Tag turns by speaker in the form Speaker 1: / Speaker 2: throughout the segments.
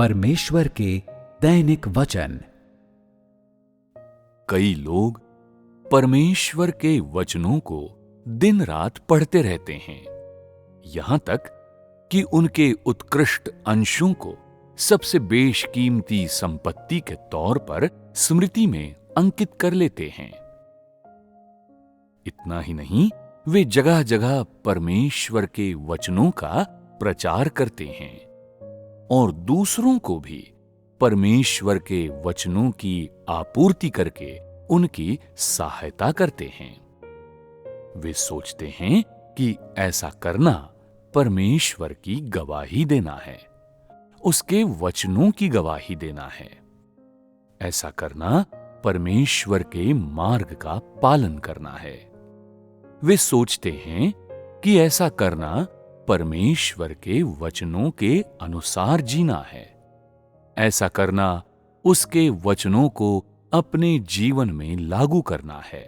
Speaker 1: परमेश्वर के दैनिक वचन।
Speaker 2: कई लोग परमेश्वर के वचनों को दिन रात पढ़ते रहते हैं, यहां तक कि उनके उत्कृष्ट अंशों को सबसे बेशकीमती संपत्ति के तौर पर स्मृति में अंकित कर लेते हैं। इतना ही नहीं, वे जगह जगह परमेश्वर के वचनों का प्रचार करते हैं और दूसरों को भी परमेश्वर के वचनों की आपूर्ति करके उनकी सहायता करते हैं। वे सोचते हैं कि ऐसा करना परमेश्वर की गवाही देना है, उसके वचनों की गवाही देना है। ऐसा करना परमेश्वर के मार्ग का पालन करना है। वे सोचते हैं कि ऐसा करना परमेश्वर के वचनों के अनुसार जीना है। ऐसा करना उसके वचनों को अपने जीवन में लागू करना है।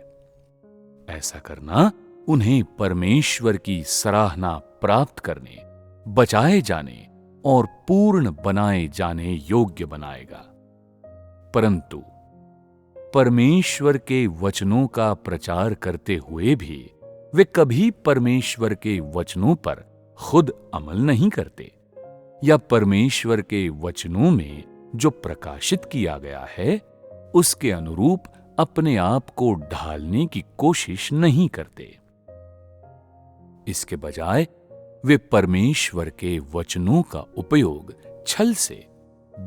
Speaker 2: ऐसा करना उन्हें परमेश्वर की सराहना प्राप्त करने, बचाए जाने और पूर्ण बनाए जाने योग्य बनाएगा। परंतु परमेश्वर के वचनों का प्रचार करते हुए भी वे कभी परमेश्वर के वचनों पर खुद अमल नहीं करते या परमेश्वर के वचनों में जो प्रकाशित किया गया है उसके अनुरूप अपने आप को ढालने की कोशिश नहीं करते। इसके बजाय वे परमेश्वर के वचनों का उपयोग छल से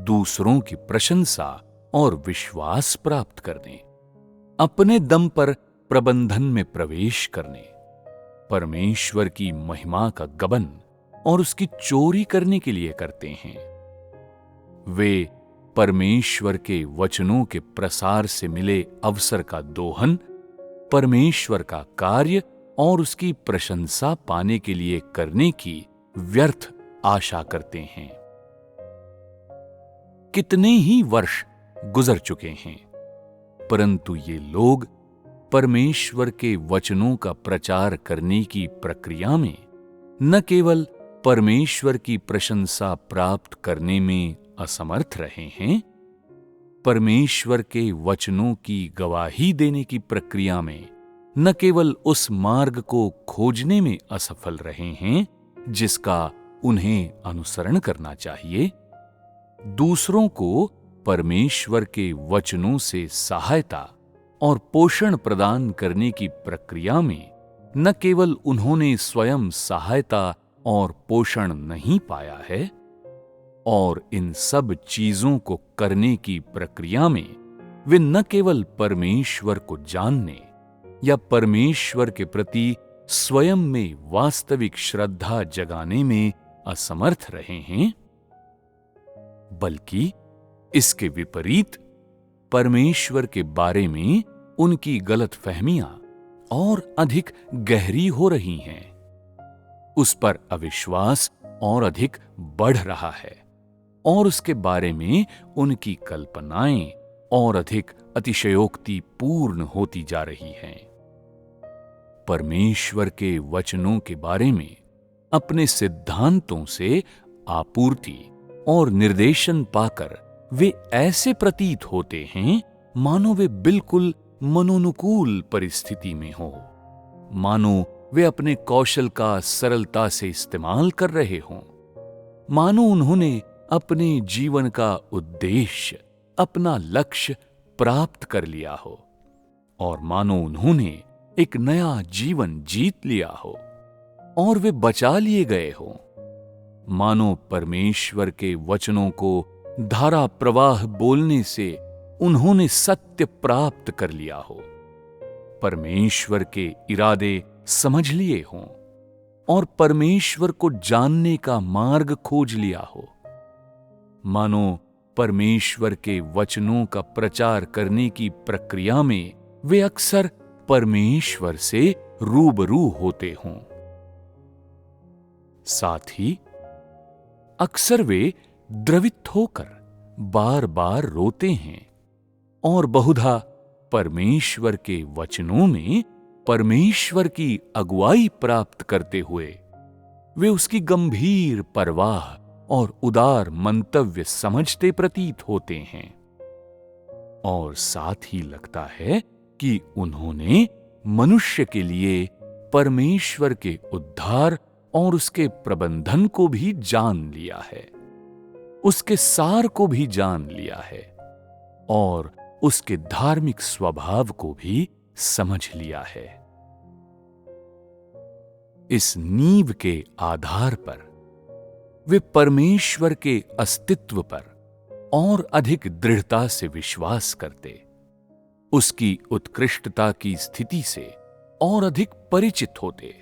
Speaker 2: दूसरों की प्रशंसा और विश्वास प्राप्त करने, अपने दम पर प्रबंधन में प्रवेश करने, परमेश्वर की महिमा का गबन और उसकी चोरी करने के लिए करते हैं। वे परमेश्वर के वचनों के प्रसार से मिले अवसर का दोहन, परमेश्वर का कार्य और उसकी प्रशंसा पाने के लिए करने की व्यर्थ आशा करते हैं। कितने ही वर्ष गुजर चुके हैं, परंतु ये लोग परमेश्वर के वचनों का प्रचार करने की प्रक्रिया में न केवल परमेश्वर की प्रशंसा प्राप्त करने में असमर्थ रहे हैं, परमेश्वर के वचनों की गवाही देने की प्रक्रिया में न केवल उस मार्ग को खोजने में असफल रहे हैं जिसका उन्हें अनुसरण करना चाहिए, दूसरों को परमेश्वर के वचनों से सहायता और पोषण प्रदान करने की प्रक्रिया में न केवल उन्होंने स्वयं सहायता और पोषण नहीं पाया है, और इन सब चीजों को करने की प्रक्रिया में वे न केवल परमेश्वर को जानने या परमेश्वर के प्रति स्वयं में वास्तविक श्रद्धा जगाने में असमर्थ रहे हैं, बल्कि इसके विपरीत परमेश्वर के बारे में उनकी गलतफहमियां और अधिक गहरी हो रही हैं। उस पर अविश्वास और अधिक बढ़ रहा है और उसके बारे में उनकी कल्पनाएं और अधिक अतिशयोक्ति पूर्ण होती जा रही हैं। परमेश्वर के वचनों के बारे में अपने सिद्धांतों से आपूर्ति और निर्देशन पाकर वे ऐसे प्रतीत होते हैं मानो वे बिल्कुल मनोनुकूल परिस्थिति में हो, मानो वे अपने कौशल का सरलता से इस्तेमाल कर रहे हों, मानो उन्होंने अपने जीवन का उद्देश्य, अपना लक्ष्य प्राप्त कर लिया हो, और मानो उन्होंने एक नया जीवन जीत लिया हो और वे बचा लिए गए हों, मानो परमेश्वर के वचनों को धारा प्रवाह बोलने से उन्होंने सत्य प्राप्त कर लिया हो, परमेश्वर के इरादे समझ लिए हों और परमेश्वर को जानने का मार्ग खोज लिया हो, मानो परमेश्वर के वचनों का प्रचार करने की प्रक्रिया में वे अक्सर परमेश्वर से रूबरू होते हों। साथ ही अक्सर वे द्रवित होकर बार बार रोते हैं और बहुधा परमेश्वर के वचनों में परमेश्वर की अगुवाई प्राप्त करते हुए वे उसकी गंभीर परवाह और उदार मंतव्य समझते प्रतीत होते हैं, और साथ ही लगता है कि उन्होंने मनुष्य के लिए परमेश्वर के उद्धार और उसके प्रबंधन को भी जान लिया है, उसके सार को भी जान लिया है और उसके धार्मिक स्वभाव को भी समझ लिया है। इस नींव के आधार पर वे परमेश्वर के अस्तित्व पर और अधिक दृढ़ता से विश्वास करते, उसकी उत्कृष्टता की स्थिति से और अधिक परिचित होते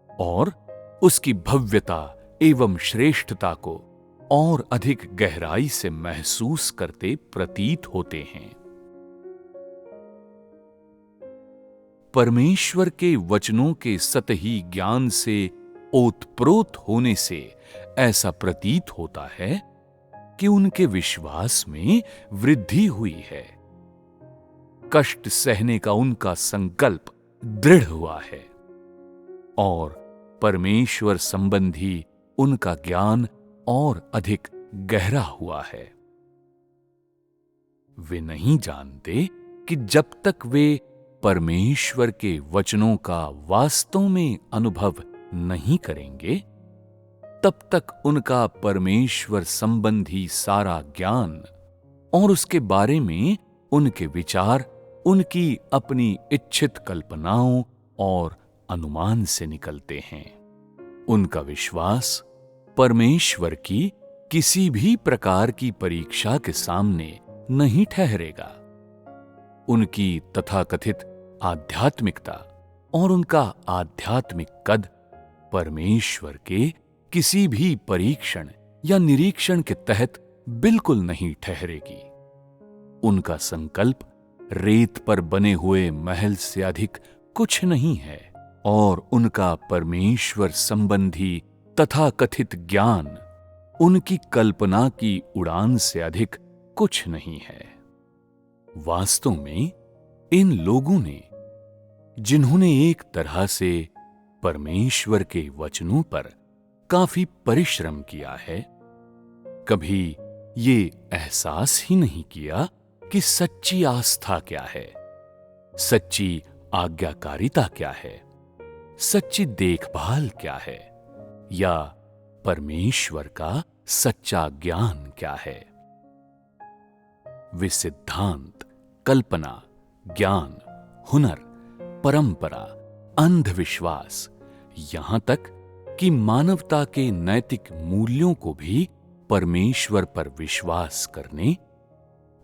Speaker 2: और उसकी भव्यता एवं श्रेष्ठता को और अधिक गहराई से महसूस करते प्रतीत होते हैं। परमेश्वर के वचनों के सतही ज्ञान से ओतप्रोत होने से ऐसा प्रतीत होता है कि उनके विश्वास में वृद्धि हुई है। कष्ट सहने का उनका संकल्प दृढ़ हुआ है और परमेश्वर संबंधी उनका ज्ञान और अधिक गहरा हुआ है। वे नहीं जानते कि जब तक वे परमेश्वर के वचनों का वास्तव में अनुभव नहीं करेंगे, तब तक उनका परमेश्वर संबंधी सारा ज्ञान और उसके बारे में उनके विचार उनकी अपनी इच्छित कल्पनाओं और अनुमान से निकलते हैं। उनका विश्वास परमेश्वर की किसी भी प्रकार की परीक्षा के सामने नहीं ठहरेगा। उनकी तथाकथित आध्यात्मिकता और उनका आध्यात्मिक कद परमेश्वर के किसी भी परीक्षण या निरीक्षण के तहत बिल्कुल नहीं ठहरेगी। उनका संकल्प रेत पर बने हुए महल से अधिक कुछ नहीं है और उनका परमेश्वर संबंधी तथाकथित ज्ञान उनकी कल्पना की उड़ान से अधिक कुछ नहीं है। वास्तव में इन लोगों ने, जिन्होंने एक तरह से परमेश्वर के वचनों पर काफी परिश्रम किया है, कभी ये एहसास ही नहीं किया कि सच्ची आस्था क्या है, सच्ची आज्ञाकारिता क्या है, सच्ची देखभाल क्या है या परमेश्वर का सच्चा ज्ञान क्या है। वे सिद्धांत, कल्पना, ज्ञान, हुनर, परंपरा, अंधविश्वास, यहां तक कि मानवता के नैतिक मूल्यों को भी परमेश्वर पर विश्वास करने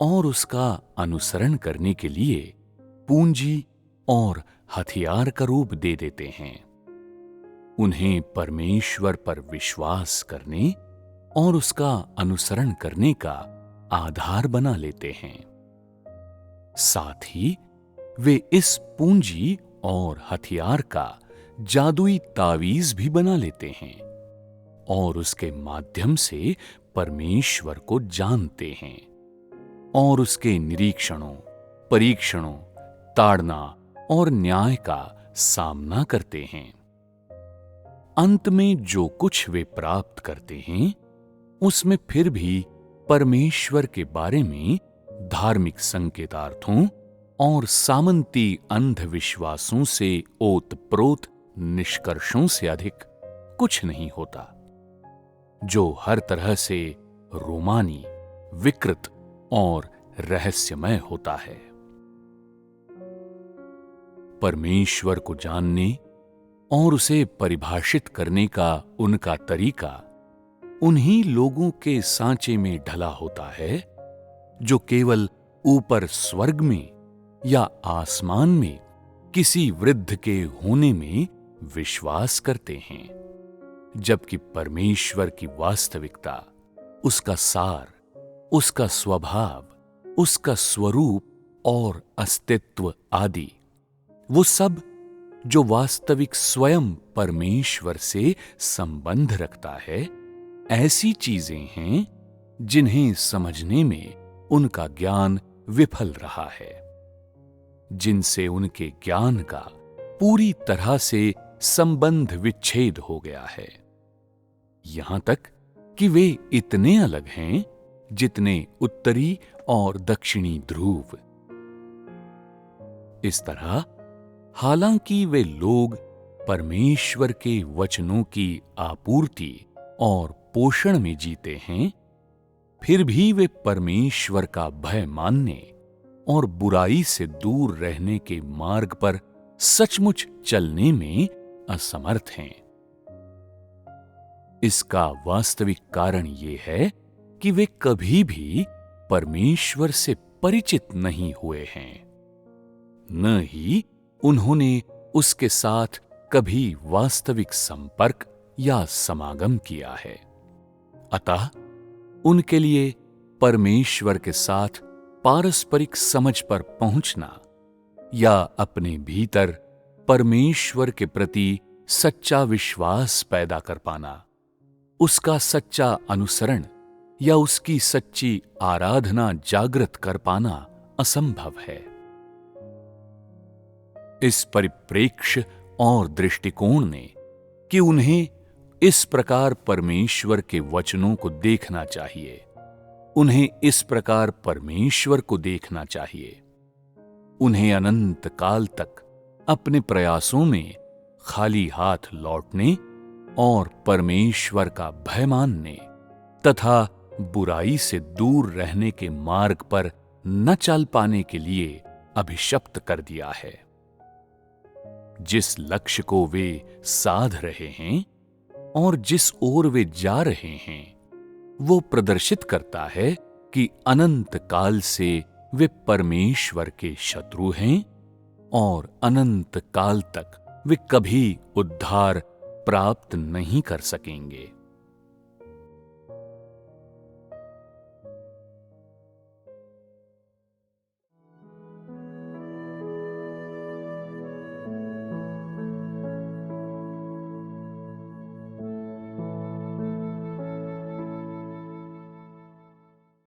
Speaker 2: और उसका अनुसरण करने के लिए पूंजी और हथियार का रूप दे देते हैं। उन्हें परमेश्वर पर विश्वास करने और उसका अनुसरण करने का आधार बना लेते हैं। साथ ही वे इस पूंजी और हथियार का जादुई तावीज भी बना लेते हैं और उसके माध्यम से परमेश्वर को जानते हैं और उसके निरीक्षणों, परीक्षणों, ताड़ना और न्याय का सामना करते हैं। अंत में जो कुछ वे प्राप्त करते हैं, उसमें फिर भी परमेश्वर के बारे में धार्मिक संकेतार्थों और सामंती अंधविश्वासों से ओतप्रोत निष्कर्षों से अधिक कुछ नहीं होता, जो हर तरह से रोमानी, विकृत और रहस्यमय होता है। परमेश्वर को जानने और उसे परिभाषित करने का उनका तरीका उन्हीं लोगों के सांचे में ढला होता है जो केवल ऊपर स्वर्ग में या आसमान में किसी वृद्ध के होने में विश्वास करते हैं, जबकि परमेश्वर की वास्तविकता, उसका सार, उसका स्वभाव, उसका स्वरूप और अस्तित्व आदि, वो सब जो वास्तविक स्वयं परमेश्वर से संबंध रखता है, ऐसी चीजें हैं जिन्हें समझने में उनका ज्ञान विफल रहा है, जिनसे उनके ज्ञान का पूरी तरह से संबंध विच्छेद हो गया है। यहां तक कि वे इतने अलग हैं जितने उत्तरी और दक्षिणी ध्रुव। इस तरह हालांकि वे लोग परमेश्वर के वचनों की आपूर्ति और पोषण में जीते हैं, फिर भी वे परमेश्वर का भय मानने और बुराई से दूर रहने के मार्ग पर सचमुच चलने में असमर्थ हैं। इसका वास्तविक कारण यह है कि वे कभी भी परमेश्वर से परिचित नहीं हुए हैं, न ही उन्होंने उसके साथ कभी वास्तविक संपर्क या समागम किया है। अतः उनके लिए परमेश्वर के साथ पारस्परिक समझ पर पहुंचना या अपने भीतर परमेश्वर के प्रति सच्चा विश्वास पैदा कर पाना, उसका सच्चा अनुसरण या उसकी सच्ची आराधना जागृत कर पाना असंभव है। इस परिप्रेक्ष्य और दृष्टिकोण ने कि उन्हें इस प्रकार परमेश्वर के वचनों को देखना चाहिए, उन्हें इस प्रकार परमेश्वर को देखना चाहिए, उन्हें अनंत काल तक अपने प्रयासों में खाली हाथ लौटने और परमेश्वर का भय मानने तथा बुराई से दूर रहने के मार्ग पर न चल पाने के लिए अभिशप्त कर दिया है। जिस लक्ष्य को वे साध रहे हैं और जिस ओर वे जा रहे हैं, वो प्रदर्शित करता है कि अनंत काल से वे परमेश्वर के शत्रु हैं और अनंत काल तक वे कभी उद्धार प्राप्त नहीं कर सकेंगे।